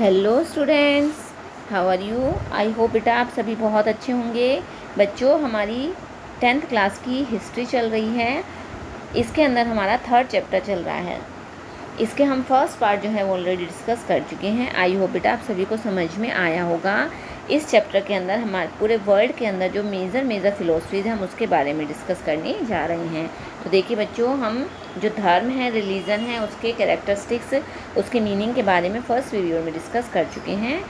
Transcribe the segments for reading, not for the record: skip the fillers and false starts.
Hello students, how are you. I hope बेटा आप सभी बहुत अच्छे होंगे। बच्चों, हमारी 10th क्लास की हिस्ट्री चल रही है। इसके अंदर हमारा 3rd चैप्टर चल रहा है। इसके हम फर्स्ट पार्ट जो है वो ऑलरेडी डिस्कस कर चुके हैं। आई होप बेटा आप सभी को समझ में आया होगा। इस चैप्टर के अंदर हमारे पूरे वर्ल्ड के अंदर जो मेजर फ़िलोसफीज़ हैं हम उसके बारे में डिस्कस करने जा रहे हैं। तो देखिए बच्चों, हम जो धर्म है, रिलीजन है, उसके कैरेक्टरिस्टिक्स, उसके मीनिंग के बारे में फर्स्ट वीडियो में डिस्कस कर चुके हैं।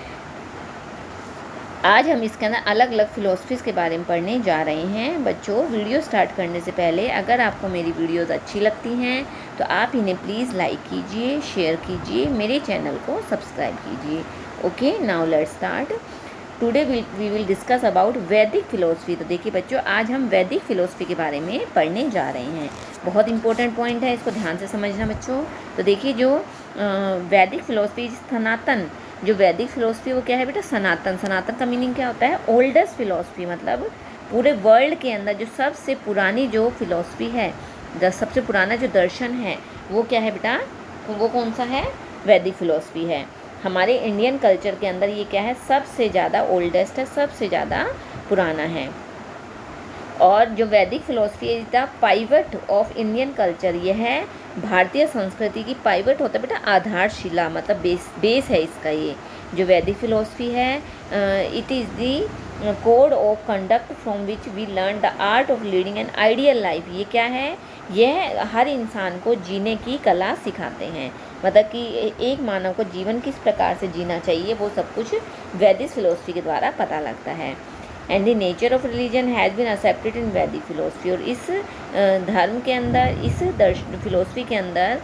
आज हम इसके अंदर अलग अलग फ़िलोसफीज़ के बारे में पढ़ने जा रहे हैं। बच्चों, वीडियो स्टार्ट करने से पहले अगर आपको मेरी वीडियोस अच्छी लगती हैं तो आप इन्हें प्लीज़ लाइक कीजिए, शेयर कीजिए, मेरे चैनल को सब्सक्राइब कीजिए। Okay, now let's start. Today we will discuss about Vedic philosophy. तो देखिए बच्चों, आज हम वैदिक फ़िलोसफी के बारे में पढ़ने जा रहे हैं। बहुत इंपॉर्टेंट पॉइंट है, इसको ध्यान से समझना बच्चों। तो देखिए, जो वैदिक फ़िलोसफी सनातन, जो वैदिक फ़िलोसफी वो क्या है बेटा? सनातन। सनातन का मीनिंग क्या होता है? ओल्डेस्ट फ़िलोसफी, मतलब पूरे वर्ल्ड के अंदर जो सबसे पुरानी जो फ़िलोसफी है, सबसे पुराना जो दर्शन है वो क्या है बेटा? वो कौन सा है? वैदिक फ़िलोसफी है। हमारे इंडियन कल्चर के अंदर ये क्या है? सबसे ज़्यादा ओल्डेस्ट है, सबसे ज़्यादा पुराना है। और जो Vedic philosophy is the pivot of Indian culture, यह है भारतीय संस्कृति की पाइवट होता है बेटा, आधारशिला, मतलब बेस है इसका। ये जो वैदिक फ़िलोसफी है, it is the code of conduct from which we learn the art of leading an ideal life. ये क्या है? यह हर इंसान को जीने की कला सिखाते हैं, मतलब कि एक मानव को जीवन किस प्रकार से जीना चाहिए वो सब कुछ वैदिक फ़िलोसफी के द्वारा पता लगता है। And the nature of religion has been accepted in Vedic philosophy. और इस धर्म के अंदर, इस फ़िलोसफी के अंदर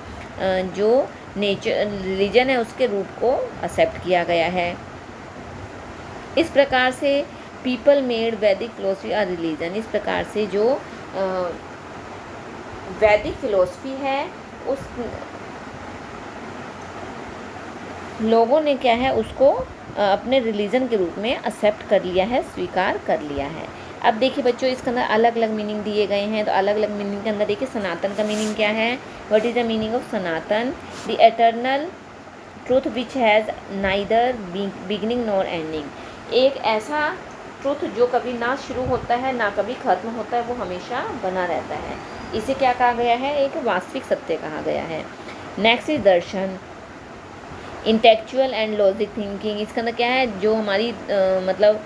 जो नेचर रिलीजन है उसके रूप को एक्सेप्ट किया गया है। इस प्रकार से पीपल मेड वैदिक फ़िलोसफी अ रिलीजन। इस प्रकार से जो वैदिक फ़िलोसफी है उस लोगों ने क्या है उसको अपने रिलीजन के रूप में एक्सेप्ट कर लिया है, स्वीकार कर लिया है। अब देखिए बच्चों, इसके अंदर अलग अलग मीनिंग दिए गए हैं। तो अलग अलग मीनिंग के अंदर देखिए, सनातन का मीनिंग क्या है? What is the meaning of Sanatan? The eternal truth which has neither beginning nor ending. एक ऐसा ट्रूथ जो कभी ना शुरू होता है ना कभी ख़त्म होता है, वो हमेशा बना रहता है। इसे क्या कहा गया है? एक वास्तविक सत्य कहा गया है। Next is Darshan, intellectual and logic thinking. इसके अंदर क्या है? जो हमारी मतलब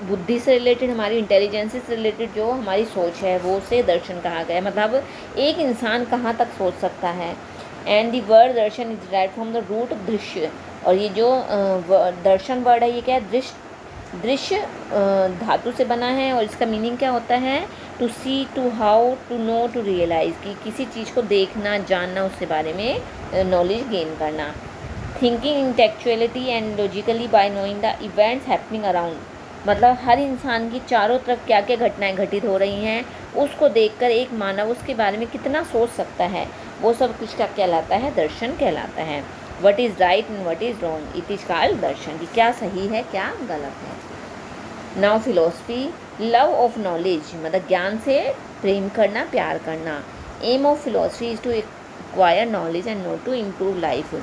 बुद्धि से रिलेटेड, हमारी इंटेलिजेंस से रिलेटेड जो हमारी सोच है वो से दर्शन कहा गया है, मतलब एक इंसान कहाँ तक सोच सकता है। And the word darshan is derived from the root drishya. और ये जो दर्शन वर्ड है ये क्या है? दृश्य धातु से बना है। और इसका मीनिंग क्या होता है? To see, to how, to know, to realise, कि किसी चीज़ को देखना, जानना, उसके बारे में नॉलेज गेन करना। Thinking intellectuality and logically by knowing the events happening around, मतलब हर इंसान की चारों तरफ क्या क्या घटनाएं घटित हो रही हैं उसको देखकर एक मानव उसके बारे में कितना सोच सकता है, वो सब कुछ क्या कहलाता है? दर्शन कहलाता है। What is right and what is wrong, it is called darshan, कि क्या सही है क्या गलत है। Now philosophy, love of knowledge, मतलब ज्ञान से प्रेम करना, प्यार करना। Aim of philosophy is to acquire knowledge and not to improve life,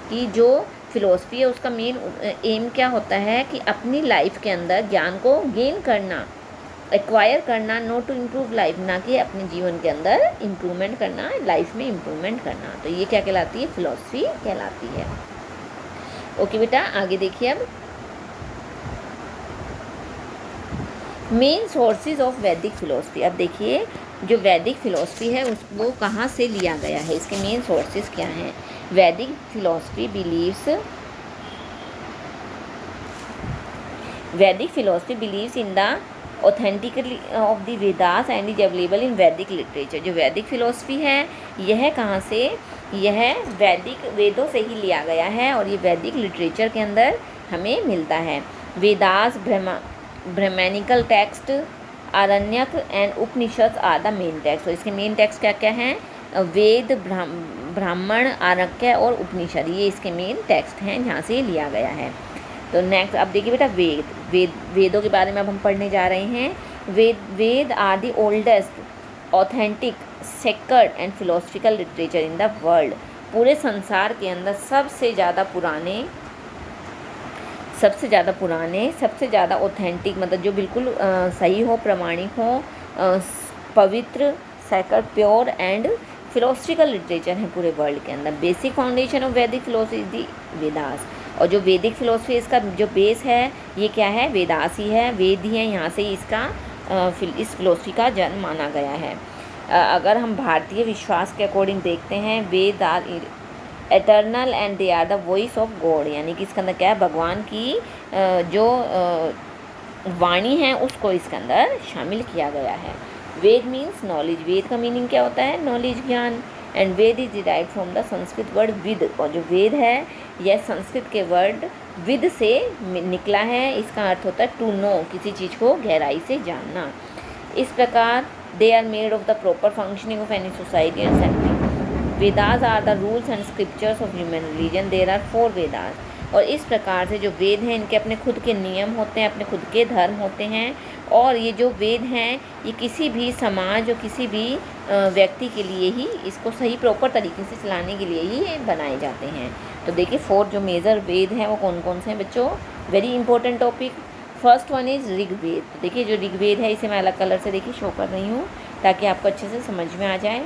कि जो फिलोसफी है उसका मेन एम क्या होता है? कि अपनी लाइफ के अंदर ज्ञान को गेन करना, एक्वायर करना, नॉट टू इम्प्रूव लाइफ, ना कि अपने जीवन के अंदर इम्प्रूवमेंट करना, लाइफ में इम्प्रूवमेंट करना। तो ये क्या कहलाती है? फिलोसफी कहलाती है। ओके बेटा, आगे देखिए। अब मेन सोर्सेज ऑफ वैदिक फ़िलोसफी। अब देखिए, जो वैदिक फ़िलोसफी है वो कहाँ से लिया गया है, इसके मेन सोर्सेज क्या हैं? वैदिक philosophy believes in the authentically of the Vedas and is available in वैदिक लिटरेचर। जो वैदिक फ़िलोसफी है यह कहाँ से? यह वैदिक वेदों से ही लिया गया है और ये वैदिक लिटरेचर के अंदर हमें मिलता है। Vedas, Brahmanical text, Aranyaka and Upanishad are the main text. तो इसके मेन टेक्स्ट क्या क्या हैं? वेद, ब्राह्मण, आरण्यक और उपनिषद, ये इसके मेन टेक्स्ट हैं जहाँ से लिया गया है। तो नेक्स्ट अब देखिए बेटा, वेदों के बारे में अब हम पढ़ने जा रहे हैं। Veda are the oldest authentic sacred and philosophical literature in the world. पूरे संसार के अंदर सबसे ज़्यादा पुराने सबसे ज़्यादा पुराने, सबसे ज़्यादा ऑथेंटिक, मतलब जो बिल्कुल सही हो, प्रामाणिक हो, पवित्र, sacred, pure and philosophical literature है पूरे वर्ल्ड के अंदर। बेसिक फाउंडेशन ऑफ वैदिक फिलोसफी इज दी वेदास, और जो वैदिक फिलोसफी इसका जो बेस है ये क्या है, वेदास ही है, वेद ही है, यहाँ से ही इसका इस फिलोसफी का जन्म माना गया है। अगर हम भारतीय विश्वास के अकॉर्डिंग देखते हैं, Veda are eternal and they are the voice of God, यानी कि इसके अंदर क्या है, भगवान की जो वाणी है उसको इसके अंदर शामिल किया गया है। वेद मीन्स नॉलेज, वेद का मीनिंग क्या होता है, नॉलेज, ज्ञान। And Veda is derived from the Sanskrit word vid, और जो वेद है यह संस्कृत के वर्ड विद से निकला है। इसका अर्थ होता है टू नो, किसी चीज़ को गहराई से जानना। इस प्रकार they are made of the proper functioning of any society and sentry. Vedas are the rules and scriptures of human religion, there are 4 Vedas. और इस प्रकार से जो वेद हैं इनके अपने खुद के नियम होते हैं, अपने खुद के धर्म होते हैं, और ये जो वेद हैं ये किसी भी समाज और किसी भी व्यक्ति के लिए ही, इसको सही प्रॉपर तरीके से चलाने के लिए ही ये बनाए जाते हैं। तो देखिए 4 जो मेजर वेद हैं वो कौन कौन से हैं बच्चों, very important topic. First one is Rigveda. तो देखिए जो ऋग्वेद है इसे मैं अलग कलर से देखिए शो कर रही हूँ ताकि आपको अच्छे से समझ में आ जाए।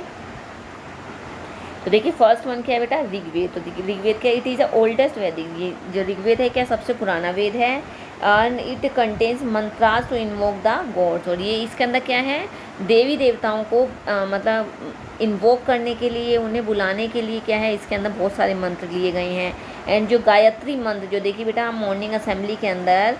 तो देखिए फर्स्ट वन क्या है बेटा, ऋग्वेद। तो देखिए ऋग्वेद क्या, इट इज़ द ओल्डेस्ट वैदिक, ये जो ऋग्वेद है क्या सबसे पुराना वेद है। And it contains mantras to invoke the gods, और ये इसके अंदर क्या है, देवी देवताओं को मतलब इन्वोक करने के लिए, उन्हें बुलाने के लिए क्या है, इसके अंदर बहुत सारे मंत्र लिए गए हैं। एंड जो गायत्री मंत्र, जो देखिए बेटा हम मॉर्निंग असेंबली के अंदर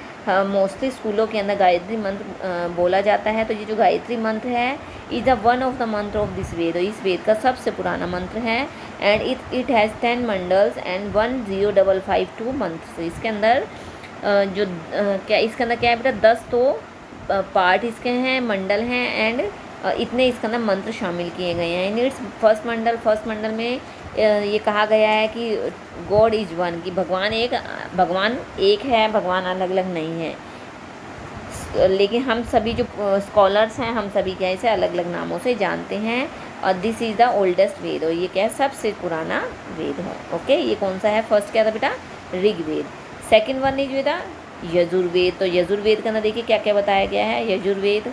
मोस्टली स्कूलों के अंदर गायत्री मंत्र बोला जाता है। तो ये जो गायत्री मंत्र है is the one of the मंत्र ऑफ दिस वेद, और इस वेद का सबसे पुराना मंत्र है। And it has 10 mandals and 10552 मंत्र। इसके अंदर क्या इसके अंदर क्या है बेटा, 10 तो पार्ट इसके हैं, मंडल हैं, एंड इतने इसके अंदर मंत्र शामिल किए गए हैं। इन इट्स फर्स्ट मंडल में ये कहा गया है कि गॉड इज़ वन, कि भगवान एक है, भगवान अलग अलग नहीं है। लेकिन हम सभी जो स्कॉलर्स हैं हम सभी क्या इसे अलग अलग नामों से जानते हैं। और दिस इज़ द ओल्डेस्ट वेद, और ये क्या है, सबसे पुराना वेद है। ओके, ये कौन सा है, फर्स्ट क्या था बेटा, ऋग्वेद। सेकेंड वन इज वेदा यजुर्वेद। तो यजुर्वेद के अंदर देखिए क्या क्या बताया गया है, यजुर्वेद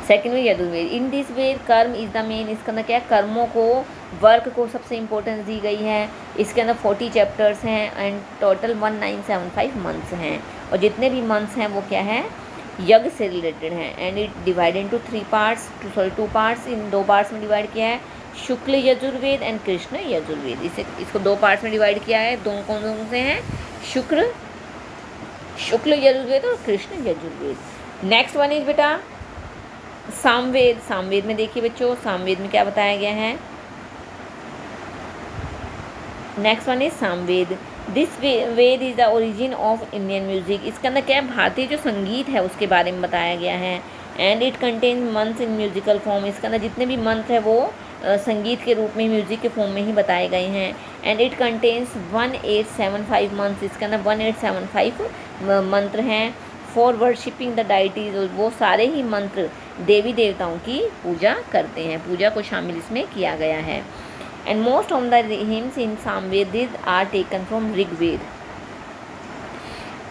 सेकेंड में यजुर्वेद। इन दिस वेद कर्म इज़ द मेन, इसके अंदर क्या है, कर्मों को, वर्क को सबसे इम्पोर्टेंस दी गई है। इसके अंदर 40 चैप्टर्स हैं एंड टोटल 1975 मंथ्स हैं, और जितने भी मंथ्स हैं वो क्या है, यज्ञ से रिलेटेड हैं। And it divide into 2 parts, in 2 parts में डिवाइड किया है, शुक्ल यजुर्वेद एंड कृष्ण यजुर्वेद। इसको 2 पार्ट्स में डिवाइड किया है। कौन कौन से हैं, शुक्ल यजुर्वेद और Krishna Yajurveda. Next one is बेटा सामवेद। सामवेद में देखिए बच्चों, सामवेद में क्या बताया गया है, next one is Samaveda. This Veda is the origin of Indian music. इसके अंदर क्या है, भारतीय जो संगीत है उसके बारे में बताया गया है। And it contain months in musical form, इसके अंदर जितने भी मंत्र है वो संगीत के रूप में, म्यूजिक के फॉर्म में ही बताए गए हैं। एंड इट कंटेन्स 1875 मंथ्स, इसके अंदर 1875 मंत्र हैं। फॉर वर्शिपिंग द डाइटीज, वो सारे ही मंत्र देवी देवताओं की पूजा करते हैं, पूजा को शामिल इसमें किया गया है। And most of the hymns in Samaveda are taken from Rigveda,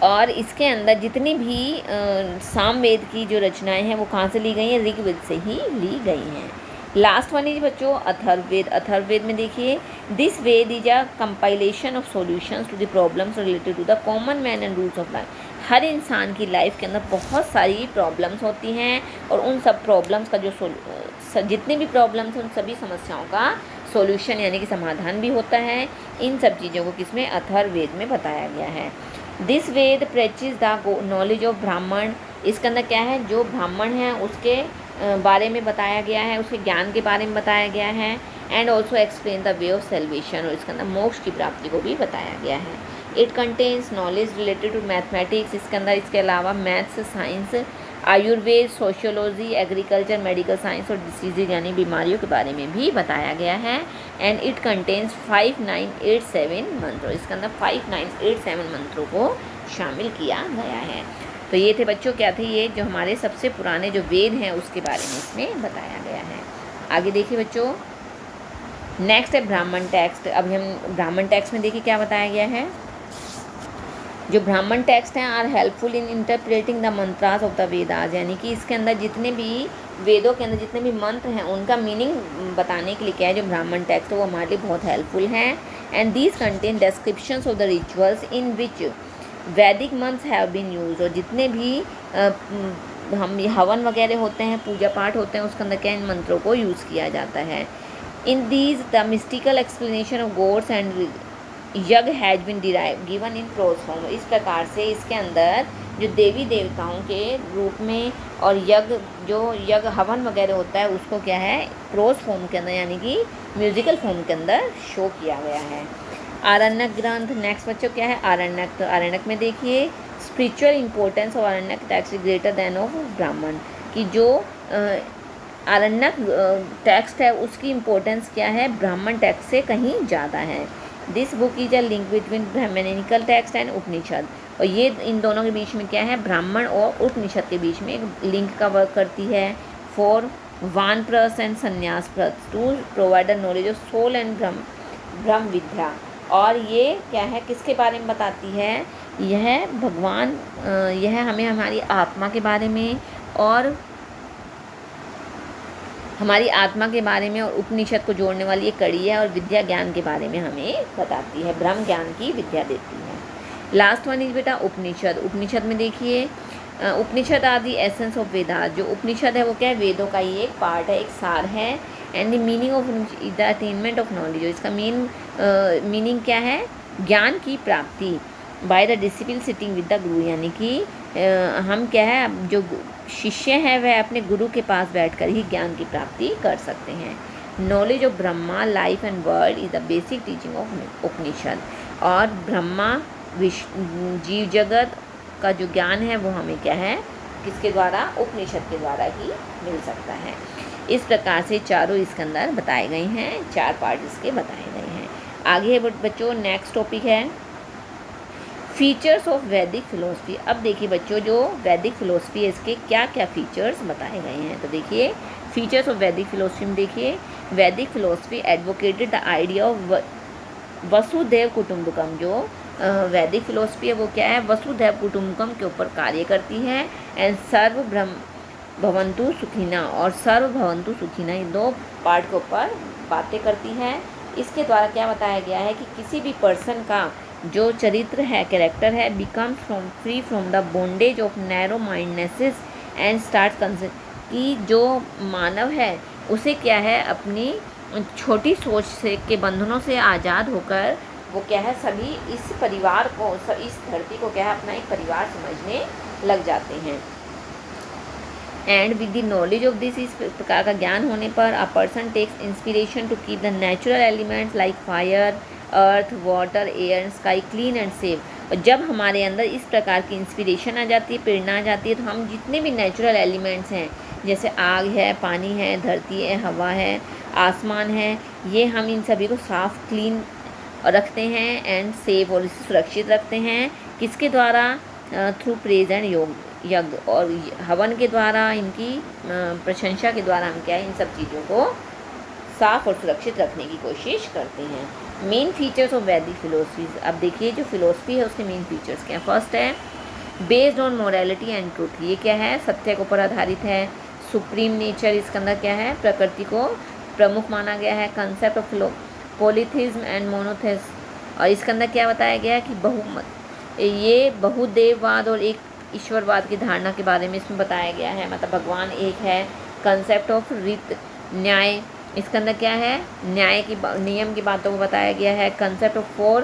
और इसके अंदर जितनी भी सामवेद की जो रचनाएं हैं वो कहाँ से ली गई हैं, ऋग्वेद से ही ली गई हैं। लास्ट वन इज बच्चों अथर्ववेद। अथर्ववेद में देखिए, this Veda is a compilation of solutions to the problems related to the common man and rules of life. हर इंसान की लाइफ के अंदर बहुत सारी प्रॉब्लम्स होती हैं, और उन सब प्रॉब्लम्स का जो जितनी भी प्रॉब्लम्स हैं उन सभी समस्याओं का सॉल्यूशन यानी कि समाधान भी होता है। इन सब चीज़ों को किसमें, अथर्ववेद में बताया गया है। This Veda preaches the knowledge of Brahmana. इसके अंदर क्या है, जो ब्राह्मण हैं उसके बारे में बताया गया है, उसके ज्ञान के बारे में बताया गया है। And also explain the way of salvation, और इसके अंदर मोक्ष की प्राप्ति को भी बताया गया है। It contains knowledge related to mathematics, इसके अंदर इसके अलावा maths, science, Ayurveda, sociology, agriculture, medical science और डिसीज़ यानी बीमारियों के बारे में भी बताया गया है। एंड इट कंटेन्स 5987 मंत्रों, इसके अंदर 5987 मंत्रों को शामिल किया गया है। तो ये थे बच्चों, क्या थे ये, जो हमारे सबसे पुराने जो वेद हैं उसके बारे में इसमें बताया गया है। आगे देखिए बच्चों, नेक्स्ट है ब्राह्मण टेक्स्ट। अभी हम ब्राह्मण टेक्स्ट में देखिए क्या बताया गया है। जो ब्राह्मण टेक्स्ट हैं are helpful in interpreting the mantras of the Vedas, यानी कि इसके अंदर जितने भी वेदों के अंदर जितने भी मंत्र हैं उनका मीनिंग बताने के लिए क्या है, जो ब्राह्मण टेक्स्ट है वो हमारे लिए बहुत हेल्पफुल हैं। And these contain descriptions of the rituals in which Vedic months have been use, और जितने भी हम हवन वगैरह होते हैं, पूजा पाठ होते हैं, उसके अंदर क्या इन मंत्रों को यूज़ किया जाता है। In these the mystical explanation of gods and yajna has been derive given in prose form. इस प्रकार से इसके अंदर जो देवी देवताओं के रूप में और यज्ञ हवन वगैरह होता है उसको क्या है, प्रोज फॉर्म के अंदर यानी कि म्यूजिकल फॉर्म के अंदर शो किया गया है। आरण्यक ग्रंथ, नेक्स्ट बच्चों क्या है आरण्यक। तो आरण्यक में देखिए spiritual importance of Aranyaka text greater than of Brahman, कि जो आरण्यक टेक्स्ट है उसकी इम्पोर्टेंस क्या है, ब्राह्मण टेक्स्ट से कहीं ज़्यादा है। This book is a link between Brahmanical text and Upanishad, और ये इन दोनों के बीच में क्या है, ब्राह्मण और उपनिषद के बीच में एक लिंक का वर्क करती है। For Vanaprastha and Sannyasaprastha to provide the knowledge of soul and Brahma vidya, और ये क्या है, किसके बारे में बताती है, यह भगवान, यह हमें हमारी आत्मा के बारे में और हमारी आत्मा के बारे में और उपनिषद को जोड़ने वाली एक कड़ी है, और विद्या ज्ञान के बारे में हमें बताती है, ब्रह्म ज्ञान की विद्या देती है। लास्ट वन इज बेटा उपनिषद। उपनिषद में देखिए Upanishad are the essence of Vedas, जो उपनिषद है वो क्या है, वेदों का ही एक पार्ट है, एक सार है। And the meaning of the attainment of knowledge, इसका मेन मीनिंग क्या है, ज्ञान की प्राप्ति by the discipline sitting with the गुरु, यानी कि हम क्या है, जो शिष्य हैं वह अपने गुरु के पास बैठकर ही ज्ञान की प्राप्ति कर सकते हैं। Knowledge of Brahma life and world is the basic teaching of Upanishad, और ब्रह्मा जीव जगत का जो ज्ञान है वो हमें क्या है, किसके द्वारा, उपनिषद के द्वारा ही मिल सकता है। इस प्रकार से चारों इसके अंदर बताए गए हैं, 4 पार्ट इसके बताए गए हैं। आगे बच्चों नेक्स्ट टॉपिक है फीचर्स ऑफ वैदिक फ़िलोसफी। अब देखिए बच्चों जो वैदिक फ़िलोसफी है इसके क्या क्या फीचर्स बताए गए हैं। तो देखिए फीचर्स ऑफ वैदिक फ़िलोसफी में देखिए वैदिक philosophy advocated the idea of वसुधैव कुटुम्बकम, जो वैदिक फ़िलोसफी है वो क्या है, वसुधैव कुटुम्बकम के ऊपर कार्य करती है। एंड सर्व ब्रह्म भवन्तु सुखिना और सर्व भवन्तु सुखिना, ये 2 पार्ट के ऊपर बातें करती है। इसके द्वारा क्या बताया गया है कि किसी भी पर्सन का जो चरित्र है, कैरेक्टर है, becomes free from the bondage of narrow mindednesses and start concept, कि जो मानव है उसे क्या है, अपनी छोटी सोच से के बंधनों से आज़ाद होकर वो क्या है, सभी इस परिवार को, इस धरती को क्या है, अपना एक परिवार समझने लग जाते हैं। And with the knowledge of this, इस प्रकार का ज्ञान होने पर a person takes inspiration to keep the natural elements like fire earth water air sky clean and safe. और जब हमारे अंदर इस प्रकार की इंस्पिरेशन आ जाती है, प्रेरणा आ जाती है, तो हम जितने भी नेचुरल एलिमेंट्स हैं, जैसे आग है, पानी है, धरती है, हवा है, आसमान है, ये हम इन सभी को साफ क्लीन रखते हैं एंड सेफ, और इसे सुरक्षित रखते हैं किसके द्वारा, थ्रू प्रेज एंड यज्ञ और हवन के द्वारा, इनकी प्रशंसा के द्वारा हम क्या है, इन सब चीज़ों को साफ और सुरक्षित रखने की कोशिश करते हैं। मेन फीचर्स ऑफ वैदिक फिलोसफीज। अब देखिए जो फिलोसफी है उसके मेन फीचर्स क्या हैं। फर्स्ट है based on morality and truth, ये क्या है, सत्य के ऊपर आधारित है। सुप्रीम नेचर, इसके अंदर क्या है, प्रकृति को प्रमुख माना गया है। कंसेप्ट ऑफ पॉलीथिज्म एंड मोनोथिज्म, और इसके अंदर क्या बताया गया है कि ये बहुदेववाद और एक ईश्वरवाद की धारणा के बारे में इसमें बताया गया है, मतलब भगवान एक है। कंसेप्ट ऑफ रीत न्याय, इसके अंदर क्या है, न्याय की नियम की बातों को बताया गया है। कंसेप्ट ऑफ 4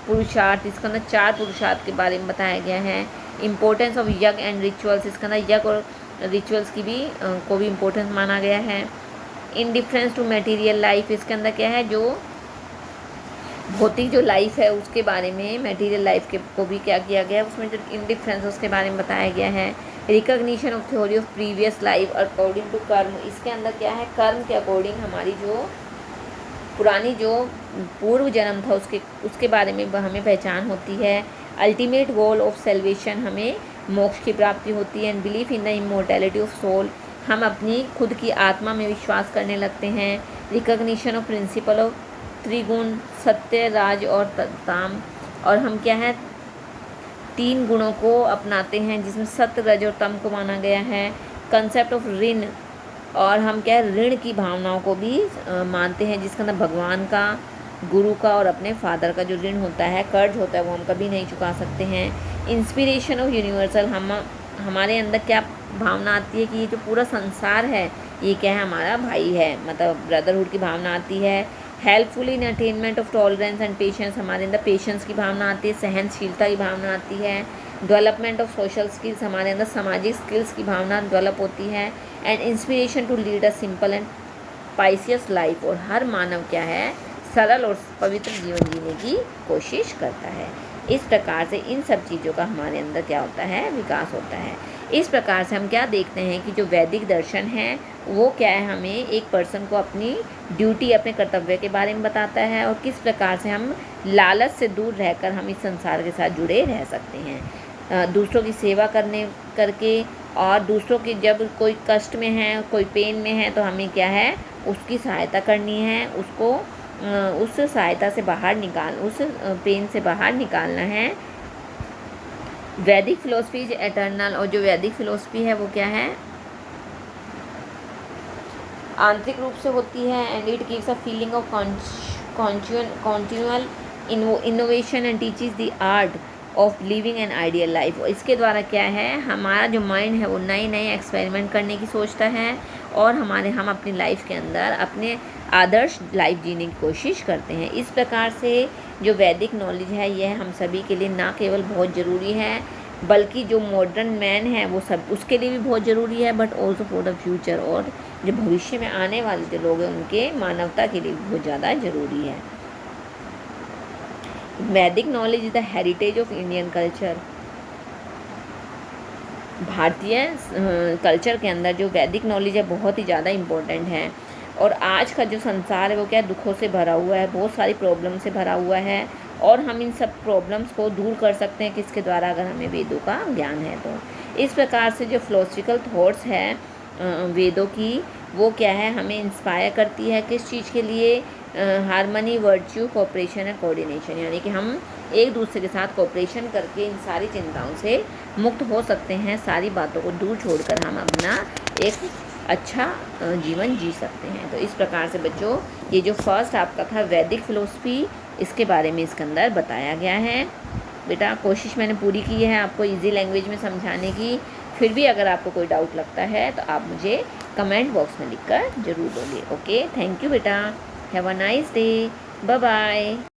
पुरुषार्थ, इसके अंदर 4 पुरुषार्थ के बारे में बताया गया है। इम्पोर्टेंस ऑफ यज्ञ एंड रिचुअल्स, इसके अंदर यज्ञ और रिचुअल्स की भी को भी इम्पोर्टेंस माना गया है। इनडिफरेंस टू मटेरियल लाइफ, इसके अंदर क्या है, जो भौतिक जो लाइफ है उसके बारे में, मटेरियल लाइफ के को भी क्या किया गया है, उसमें जो इनडिफरेंस उसके बारे में बताया गया है। Recognition of theory of previous life according to karma, इसके अंदर क्या है, कर्म के अकॉर्डिंग हमारी जो पुरानी जो पूर्व जन्म था उसके बारे में हमें पहचान होती है। अल्टीमेट गोल ऑफ सेल्वेशन, हमें मोक्ष की प्राप्ति होती है। And belief in the immortality of soul, हम अपनी खुद की आत्मा में विश्वास करने लगते हैं। रिकॉग्निशन ऑफ प्रिंसिपल ऑफ त्रिगुण, सत्य, राज और ताम, और हम क्या है, 3 गुणों को अपनाते हैं, जिसमें सत्य, रज और तम को माना गया है। कंसेप्ट ऑफ ऋण, और हम क्या है ऋण की भावनाओं को भी मानते हैं, जिसके अंदर भगवान का, गुरु का और अपने फादर का जो ऋण होता है, कर्ज होता है, वो हम कभी नहीं चुका सकते हैं। इंस्पिरेशन ऑफ यूनिवर्सल, हमारे अंदर क्या भावना आती है कि ये जो पूरा संसार है ये क्या है, हमारा भाई है, मतलब ब्रदरहुड की भावना आती है। Helpful in attainment of tolerance and patience, हमारे अंदर पेशेंस की भावना आती है, सहनशीलता की भावना आती है। डेवलपमेंट ऑफ सोशल स्किल्स, हमारे अंदर सामाजिक स्किल्स की भावना डेवलप होती है। And inspiration to lead a simple and pious life, और हर मानव क्या है, सरल और पवित्र जीवन जीने की कोशिश करता है। इस प्रकार से इन सब चीज़ों का हमारे अंदर क्या होता है, विकास होता है। इस प्रकार से हम क्या देखते हैं कि जो वैदिक दर्शन है वो क्या है, हमें एक पर्सन को अपनी ड्यूटी, अपने कर्तव्य के बारे में बताता है, और किस प्रकार से हम लालच से दूर रहकर हम इस संसार के साथ जुड़े रह सकते हैं, दूसरों की सेवा करके, और दूसरों की जब कोई कष्ट में है, कोई पेन में है, तो हमें क्या है, उसकी सहायता करनी है, उसको उस सहायता से उस पेन से बाहर निकालना है। वैदिक फिलोसफी इज एटर्नल, और जो वैदिक फिलोसफी है वो क्या है, आंतरिक रूप से होती है। And it gives a feeling of continual innovation and teaches the art of living an ideal life. इसके द्वारा क्या है, हमारा जो माइंड है वो नए नए एक्सपेरिमेंट करने की सोचता है, और हम अपनी लाइफ के अंदर अपने आदर्श लाइफ जीने की कोशिश करते हैं। इस प्रकार से जो वैदिक नॉलेज है यह हम सभी के लिए ना केवल बहुत ज़रूरी है, बल्कि जो मॉडर्न मैन है वो सब उसके लिए भी बहुत ज़रूरी है, but also for the future, और जो भविष्य में आने वाले जो लोग हैं उनके मानवता के लिए भी बहुत ज़्यादा ज़रूरी है। वैदिक knowledge is the heritage of Indian culture. भारतीय कल्चर के अंदर जो वैदिक नॉलेज है बहुत ही ज़्यादा इम्पोर्टेंट है, और आज का जो संसार है वो क्या दुखों से भरा हुआ है, बहुत सारी प्रॉब्लम से भरा हुआ है, और हम इन सब प्रॉब्लम्स को दूर कर सकते हैं किसके द्वारा, अगर हमें वेदों का ज्ञान है तो। इस प्रकार से जो फिलोसफिकल थॉट्स है वेदों की, वो क्या है, हमें इंस्पायर करती है किस चीज़ के लिए, harmony, virtue, cooperation and coordination, यानी कि हम एक दूसरे के साथ कोऑपरेशन करके इन सारी चिंताओं से मुक्त हो सकते हैं, सारी बातों को दूर छोड़कर हम अपना एक अच्छा जीवन जी सकते हैं। तो इस प्रकार से बच्चों ये जो फर्स्ट आपका था वैदिक फ़िलोसफी, इसके बारे में इसके अंदर बताया गया है। बेटा कोशिश मैंने पूरी की है आपको इजी लैंग्वेज में समझाने की, फिर भी अगर आपको कोई डाउट लगता है तो आप मुझे कमेंट बॉक्स में लिखकर ज़रूर बोलिए। ओके, थैंक यू बेटा, have a nice day, bye bye.